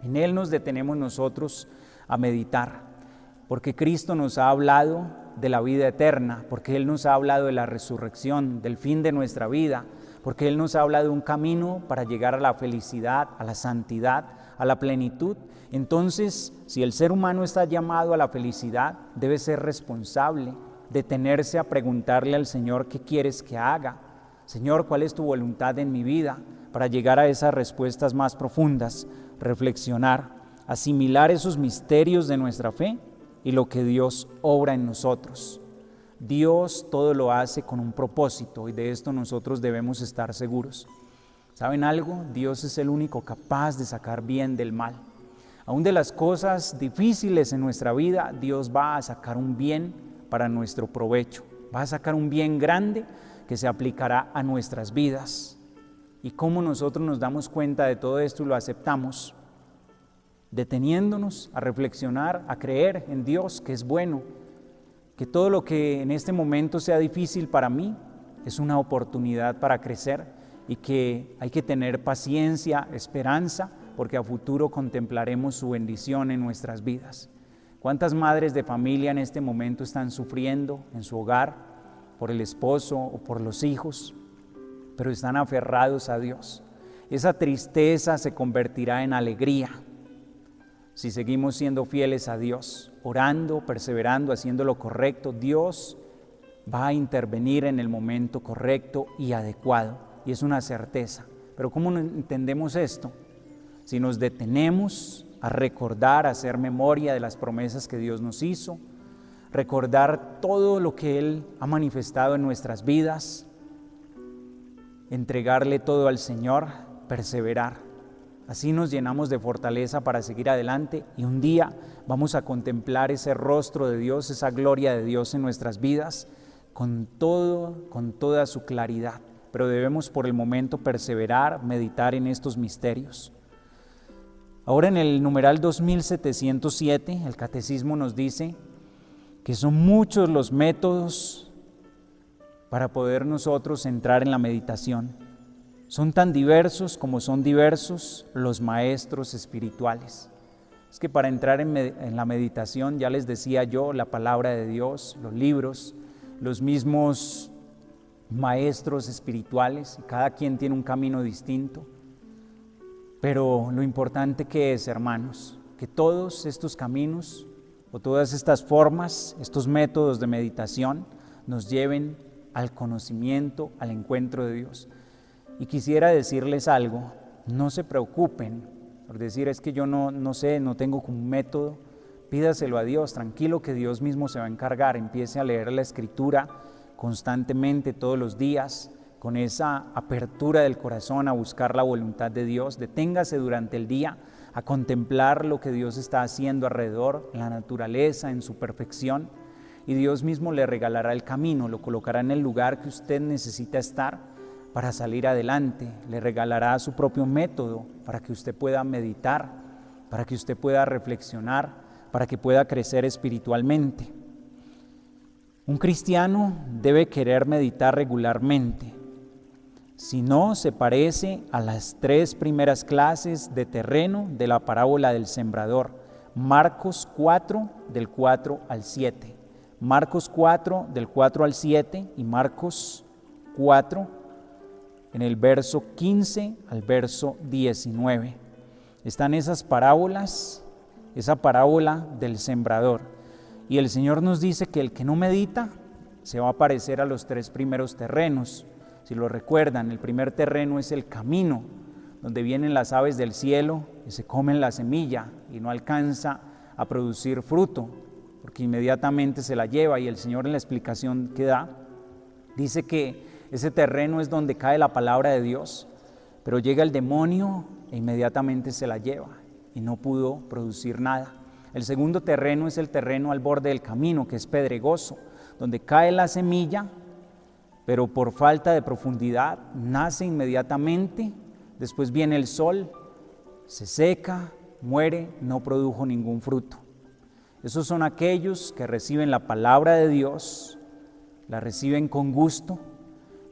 En Él nos detenemos nosotros a meditar, porque Cristo nos ha hablado de la vida eterna, porque Él nos ha hablado de la resurrección, del fin de nuestra vida, porque Él nos ha hablado de un camino para llegar a la felicidad, a la santidad, a la plenitud. Entonces, si el ser humano está llamado a la felicidad, debe ser responsable, detenerse a preguntarle al Señor: ¿qué quieres que haga? Señor, ¿cuál es tu voluntad en mi vida? Para llegar a esas respuestas más profundas, reflexionar, asimilar esos misterios de nuestra fe y lo que Dios obra en nosotros. Dios todo lo hace con un propósito, y de esto nosotros debemos estar seguros. ¿Saben algo? Dios es el único capaz de sacar bien del mal. Aún de las cosas difíciles en nuestra vida, Dios va a sacar un bien para nuestro provecho. Va a sacar un bien grande que se aplicará a nuestras vidas. ¿Y cómo nosotros nos damos cuenta de todo esto y lo aceptamos? Deteniéndonos a reflexionar, a creer en Dios, que es bueno, que todo lo que en este momento sea difícil para mí es una oportunidad para crecer, y que hay que tener paciencia, esperanza, porque a futuro contemplaremos su bendición en nuestras vidas. ¿Cuántas madres de familia en este momento están sufriendo en su hogar por el esposo o por los hijos, pero están aferrados a Dios? Esa tristeza se convertirá en alegría si seguimos siendo fieles a Dios, orando, perseverando, haciendo lo correcto. Dios va a intervenir en el momento correcto y adecuado, y es una certeza. Pero ¿cómo entendemos esto? Si nos detenemos a recordar, a hacer memoria de las promesas que Dios nos hizo, recordar todo lo que Él ha manifestado en nuestras vidas, entregarle todo al Señor, perseverar. Así nos llenamos de fortaleza para seguir adelante, y un día vamos a contemplar ese rostro de Dios, esa gloria de Dios en nuestras vidas, con toda su claridad. Pero debemos por el momento perseverar, meditar en estos misterios. Ahora, en el numeral 2707, el Catecismo nos dice que son muchos los métodos para poder nosotros entrar en la meditación. Son tan diversos como son diversos los maestros espirituales. Es que para entrar en la meditación, ya les decía yo, la palabra de Dios, los libros, los mismos maestros espirituales, cada quien tiene un camino distinto. Pero lo importante que es, hermanos, que todos estos caminos o todas estas formas, estos métodos de meditación nos lleven al conocimiento, al encuentro de Dios. Y quisiera decirles algo, no se preocupen por decir es que yo no sé, no tengo como un método, pídaselo a Dios, tranquilo que Dios mismo se va a encargar, empiece a leer la Escritura constantemente todos los días, con esa apertura del corazón a buscar la voluntad de Dios, deténgase durante el día a contemplar lo que Dios está haciendo alrededor, en la naturaleza, en su perfección, y Dios mismo le regalará el camino, lo colocará en el lugar que usted necesita estar para salir adelante, le regalará su propio método para que usted pueda meditar, para que usted pueda reflexionar, para que pueda crecer espiritualmente. Un cristiano debe querer meditar regularmente, si no se parece a las 3 primeras clases de terreno de la parábola del sembrador, Marcos 4, del 4 al 7. Marcos 4, del 4 al 7 y Marcos 4, en el verso 15 al verso 19. Están esas parábolas, esa parábola del sembrador. Y el Señor nos dice que el que no medita se va a parecer a los 3 primeros terrenos. Si lo recuerdan, el primer terreno es el camino, donde vienen las aves del cielo y se comen la semilla y no alcanza a producir fruto, porque inmediatamente se la lleva. Y el Señor en la explicación que da, dice que ese terreno es donde cae la palabra de Dios, pero llega el demonio e inmediatamente se la lleva y no pudo producir nada. El segundo terreno es el terreno al borde del camino, que es pedregoso, donde cae la semilla, pero por falta de profundidad nace inmediatamente, después viene el sol, se seca, muere, no produjo ningún fruto. Esos son aquellos que reciben la palabra de Dios, la reciben con gusto,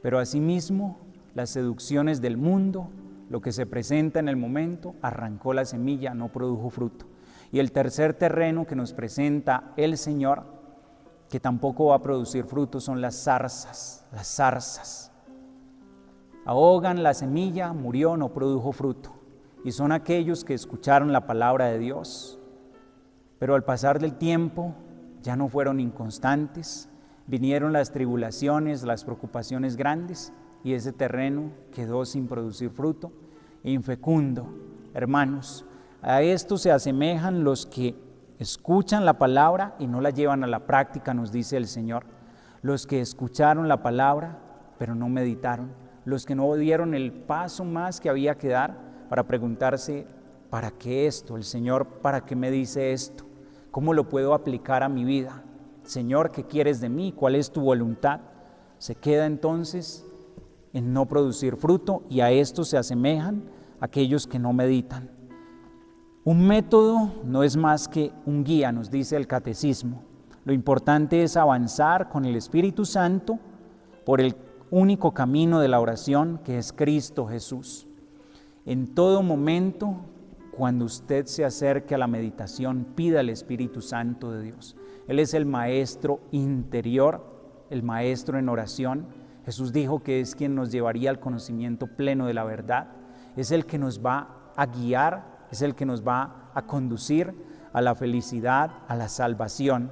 pero asimismo las seducciones del mundo, lo que se presenta en el momento, arrancó la semilla, no produjo fruto. Y el tercer terreno que nos presenta el Señor, que tampoco va a producir fruto, son las zarzas, las zarzas. Ahogan la semilla, murió, no produjo fruto. Y son aquellos que escucharon la palabra de Dios, pero al pasar del tiempo ya no fueron inconstantes, vinieron las tribulaciones, las preocupaciones grandes, y ese terreno quedó sin producir fruto, infecundo. Hermanos, a esto se asemejan los que escuchan la palabra y no la llevan a la práctica, nos dice el Señor. Los que escucharon la palabra, pero no meditaron. Los que no dieron el paso más que había que dar para preguntarse, ¿para qué esto? El Señor, ¿para qué me dice esto? ¿Cómo lo puedo aplicar a mi vida? Señor, ¿qué quieres de mí? ¿Cuál es tu voluntad? Se queda entonces en no producir fruto, y a esto se asemejan aquellos que no meditan. Un método no es más que un guía, nos dice el catecismo. Lo importante es avanzar con el Espíritu Santo por el único camino de la oración, que es Cristo Jesús. En todo momento, cuando usted se acerque a la meditación, pida al Espíritu Santo de Dios. Él es el maestro interior, el maestro en oración. Jesús dijo que es quien nos llevaría al conocimiento pleno de la verdad. Es el que nos va a guiar, es el que nos va a conducir a la felicidad, a la salvación.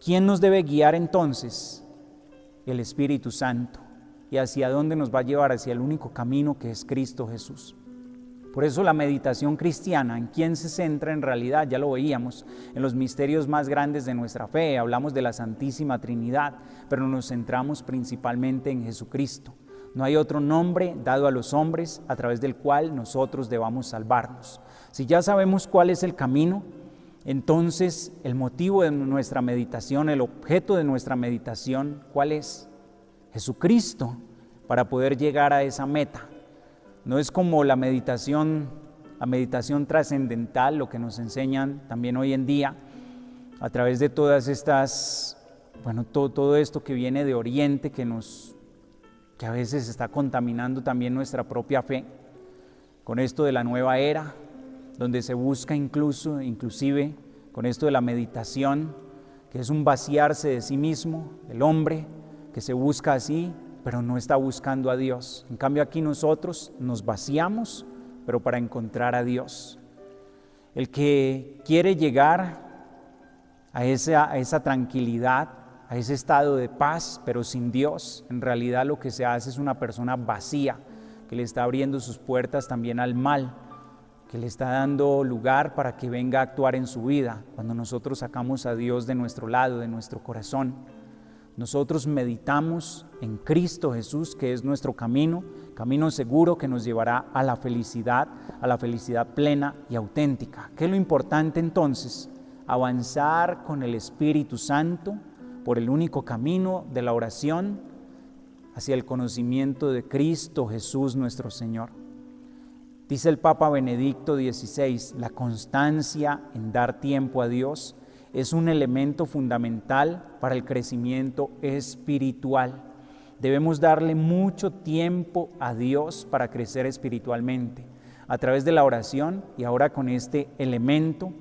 ¿Quién nos debe guiar entonces? El Espíritu Santo. ¿Y hacia dónde nos va a llevar? Hacia el único camino, que es Cristo Jesús. Por eso la meditación cristiana, ¿en quién se centra en realidad? Ya lo veíamos, en los misterios más grandes de nuestra fe. Hablamos de la Santísima Trinidad, pero nos centramos principalmente en Jesucristo. No hay otro nombre dado a los hombres a través del cual nosotros debamos salvarnos. Si ya sabemos cuál es el camino, entonces el motivo de nuestra meditación, el objeto de nuestra meditación, ¿cuál es? Jesucristo, para poder llegar a esa meta. No es como la meditación trascendental, lo que nos enseñan también hoy en día, a través de todas estas, todo esto que viene de Oriente, que nos que a veces está contaminando también nuestra propia fe, con esto de la nueva era, donde se busca inclusive con esto de la meditación, que es un vaciarse de sí mismo, el hombre que se busca así, pero no está buscando a Dios. En cambio aquí nosotros nos vaciamos, pero para encontrar a Dios. El que quiere llegar a esa tranquilidad, a ese estado de paz, pero sin Dios, en realidad lo que se hace es una persona vacía, que le está abriendo sus puertas también al mal, que le está dando lugar para que venga a actuar en su vida. Cuando nosotros sacamos a Dios de nuestro lado, de nuestro corazón, nosotros meditamos en Cristo Jesús, que es nuestro camino seguro que nos llevará a la felicidad plena y auténtica. ¿Qué es lo importante entonces? Avanzar con el Espíritu Santo por el único camino de la oración hacia el conocimiento de Cristo Jesús nuestro Señor. Dice el Papa Benedicto XVI, la constancia en dar tiempo a Dios es un elemento fundamental para el crecimiento espiritual. Debemos darle mucho tiempo a Dios para crecer espiritualmente, a través de la oración y ahora con este elemento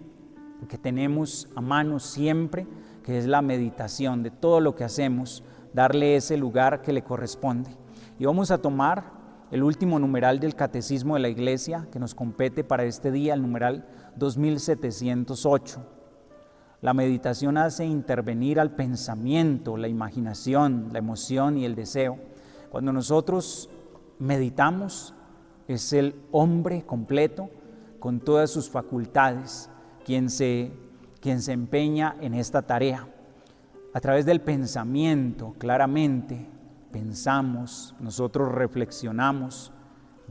que tenemos a mano siempre, que es la meditación de todo lo que hacemos, darle ese lugar que le corresponde. Y vamos a tomar el último numeral del Catecismo de la Iglesia que nos compete para este día, el numeral 2708. La meditación hace intervenir al pensamiento, la imaginación, la emoción y el deseo. Cuando nosotros meditamos, es el hombre completo con todas sus facultades quien se empeña en esta tarea. A través del pensamiento, claramente, pensamos, nosotros reflexionamos,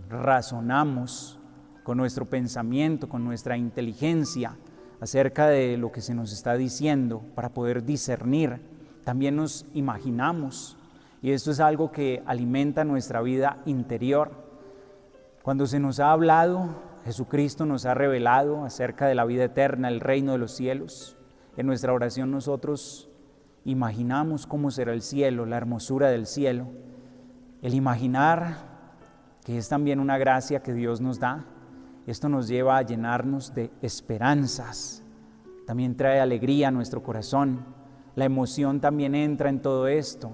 razonamos con nuestro pensamiento, con nuestra inteligencia acerca de lo que se nos está diciendo para poder discernir. También nos imaginamos y esto es algo que alimenta nuestra vida interior. Cuando se nos ha hablado, Jesucristo nos ha revelado acerca de la vida eterna, el reino de los cielos. En nuestra oración nosotros imaginamos cómo será el cielo, la hermosura del cielo. El imaginar, que es también una gracia que Dios nos da, esto nos lleva a llenarnos de esperanzas. También trae alegría a nuestro corazón. La emoción también entra en todo esto.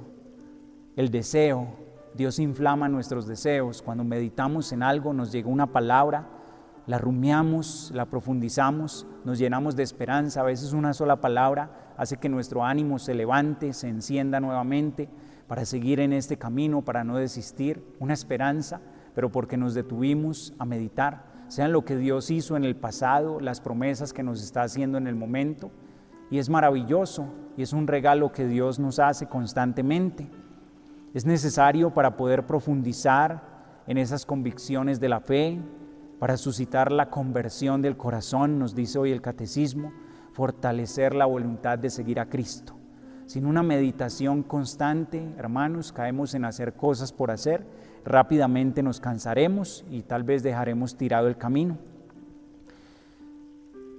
El deseo, Dios inflama nuestros deseos. Cuando meditamos en algo, nos llega una palabra, la rumiamos, la profundizamos, nos llenamos de esperanza. A veces una sola palabra hace que nuestro ánimo se levante, se encienda nuevamente para seguir en este camino, para no desistir. Una esperanza, pero porque nos detuvimos a meditar, sean lo que Dios hizo en el pasado, las promesas que nos está haciendo en el momento. Y es maravilloso y es un regalo que Dios nos hace constantemente. Es necesario para poder profundizar en esas convicciones de la fe, para suscitar la conversión del corazón, nos dice hoy el Catecismo, fortalecer la voluntad de seguir a Cristo. Sin una meditación constante, hermanos, caemos en hacer cosas por hacer, rápidamente nos cansaremos y tal vez dejaremos tirado el camino.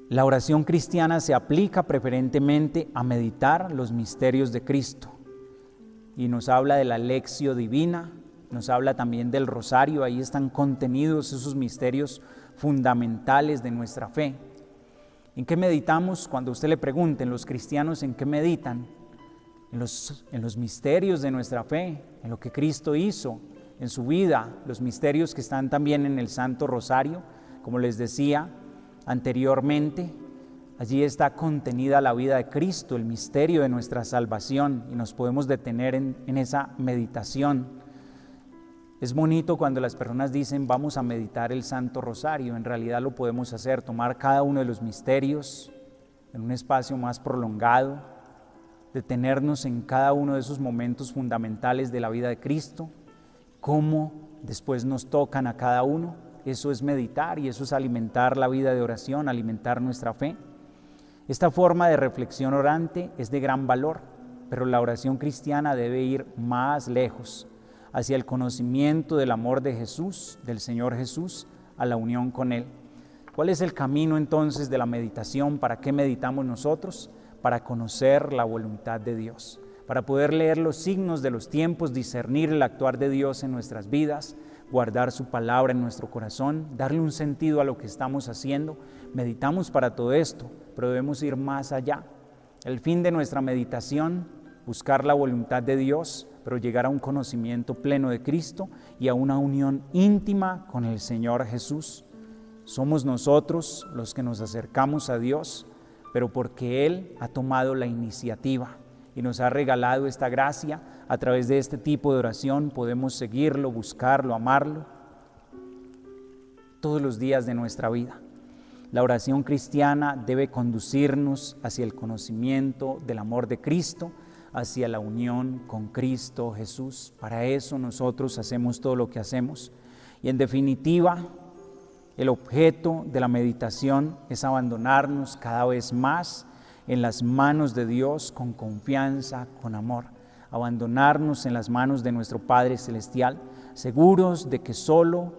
La oración cristiana se aplica preferentemente a meditar los misterios de Cristo y nos habla de la lección divina, nos habla también del rosario. Ahí están contenidos esos misterios fundamentales de nuestra fe. ¿En qué meditamos? Cuando usted le pregunten, los cristianos, ¿en qué meditan? En los misterios de nuestra fe, en lo que Cristo hizo en su vida, los misterios que están también en el Santo Rosario, como les decía anteriormente. Allí está contenida la vida de Cristo, el misterio de nuestra salvación, y nos podemos detener en esa meditación. Es bonito cuando las personas dicen vamos a meditar el Santo Rosario. En realidad lo podemos hacer, tomar cada uno de los misterios en un espacio más prolongado, detenernos en cada uno de esos momentos fundamentales de la vida de Cristo, cómo después nos tocan a cada uno. Eso es meditar y eso es alimentar la vida de oración, alimentar nuestra fe. Esta forma de reflexión orante es de gran valor, pero la oración cristiana debe ir más lejos, hacia el conocimiento del amor de Jesús, del Señor Jesús, a la unión con Él. ¿Cuál es el camino entonces de la meditación? ¿Para qué meditamos nosotros? Para conocer la voluntad de Dios, para poder leer los signos de los tiempos, discernir el actuar de Dios en nuestras vidas, guardar su palabra en nuestro corazón, darle un sentido a lo que estamos haciendo. Meditamos para todo esto, pero debemos ir más allá. El fin de nuestra meditación, buscar la voluntad de Dios, pero llegar a un conocimiento pleno de Cristo y a una unión íntima con el Señor Jesús. Somos nosotros los que nos acercamos a Dios, pero porque Él ha tomado la iniciativa y nos ha regalado esta gracia. A través de este tipo de oración podemos seguirlo, buscarlo, amarlo todos los días de nuestra vida. La oración cristiana debe conducirnos hacia el conocimiento del amor de Cristo, hacia la unión con Cristo Jesús. Para eso nosotros hacemos todo lo que hacemos. Y en definitiva, el objeto de la meditación es abandonarnos cada vez más en las manos de Dios con confianza, con amor. Abandonarnos en las manos de nuestro Padre Celestial, seguros de que solo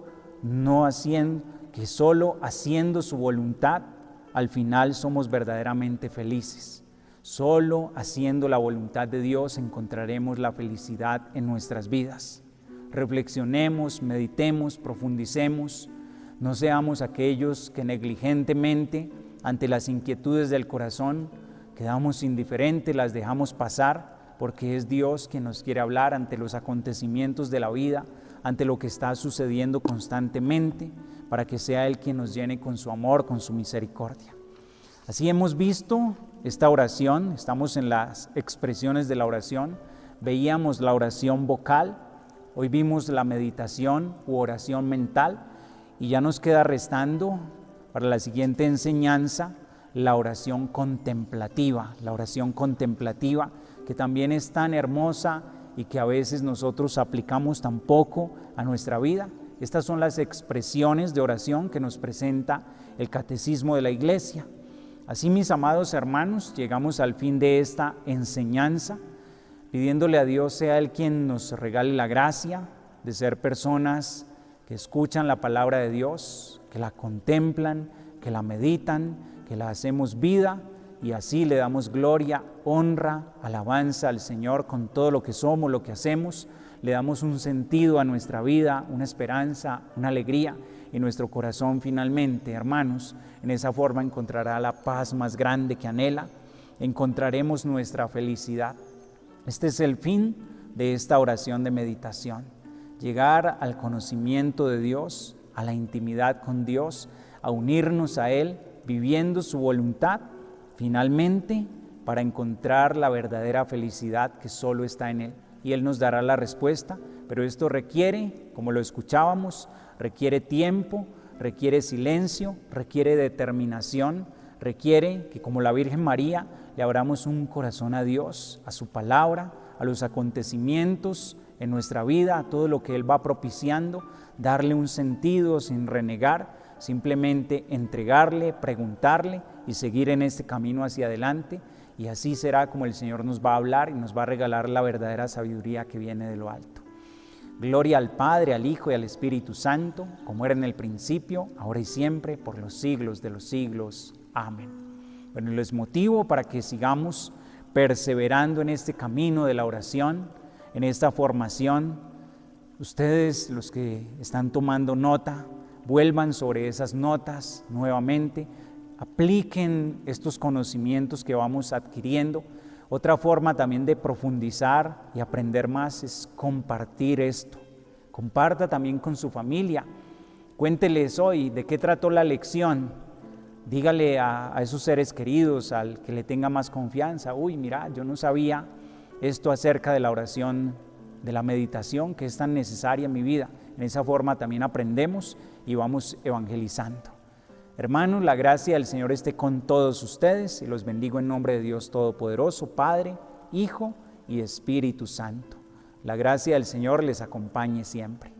haciendo su voluntad, al final somos verdaderamente felices. Solo haciendo la voluntad de Dios encontraremos la felicidad en nuestras vidas. Reflexionemos, meditemos, profundicemos. No seamos aquellos que negligentemente, ante las inquietudes del corazón, quedamos indiferentes, las dejamos pasar, porque es Dios quien nos quiere hablar ante los acontecimientos de la vida, ante lo que está sucediendo constantemente, para que sea Él quien nos llene con su amor, con su misericordia. Así hemos visto esta oración, estamos en las expresiones de la oración, veíamos la oración vocal, hoy vimos la meditación u oración mental, y ya nos queda restando para la siguiente enseñanza la oración contemplativa, que también es tan hermosa y que a veces nosotros aplicamos tan poco a nuestra vida. Estas son las expresiones de oración que nos presenta el Catecismo de la Iglesia. Así, mis amados hermanos, llegamos al fin de esta enseñanza, pidiéndole a Dios sea Él quien nos regale la gracia de ser personas que escuchan la palabra de Dios, que la contemplan, que la meditan, que la hacemos vida, y así le damos gloria, honra, alabanza al Señor con todo lo que somos, lo que hacemos. Le damos un sentido a nuestra vida, una esperanza, una alegría, y nuestro corazón finalmente, hermanos, en esa forma encontrará la paz más grande que anhela, encontraremos nuestra felicidad. Este es el fin de esta oración de meditación, llegar al conocimiento de Dios, a la intimidad con Dios, a unirnos a Él, viviendo su voluntad, finalmente para encontrar la verdadera felicidad que solo está en Él. Y Él nos dará la respuesta, pero esto requiere, como lo escuchábamos, requiere tiempo, requiere silencio, requiere determinación, requiere que, como la Virgen María, le abramos un corazón a Dios, a su palabra, a los acontecimientos en nuestra vida, a todo lo que Él va propiciando, darle un sentido sin renegar, simplemente entregarle, preguntarle y seguir en este camino hacia adelante. Y así será como el Señor nos va a hablar y nos va a regalar la verdadera sabiduría que viene de lo alto. Gloria al Padre, al Hijo y al Espíritu Santo, como era en el principio, ahora y siempre, por los siglos de los siglos. Amén. Bueno, les motivo para que sigamos perseverando en este camino de la oración, en esta formación. Ustedes, los que están tomando nota, vuelvan sobre esas notas nuevamente, apliquen estos conocimientos que vamos adquiriendo. Otra forma también de profundizar y aprender más es compartir esto. Comparta también con su familia. Cuénteles hoy de qué trató la lección. Dígale a esos seres queridos, al que le tenga más confianza: uy, mira, yo no sabía esto acerca de la oración, de la meditación, que es tan necesaria en mi vida. En esa forma también aprendemos y vamos evangelizando. Hermanos, la gracia del Señor esté con todos ustedes y los bendigo en nombre de Dios Todopoderoso, Padre, Hijo y Espíritu Santo. La gracia del Señor les acompañe siempre.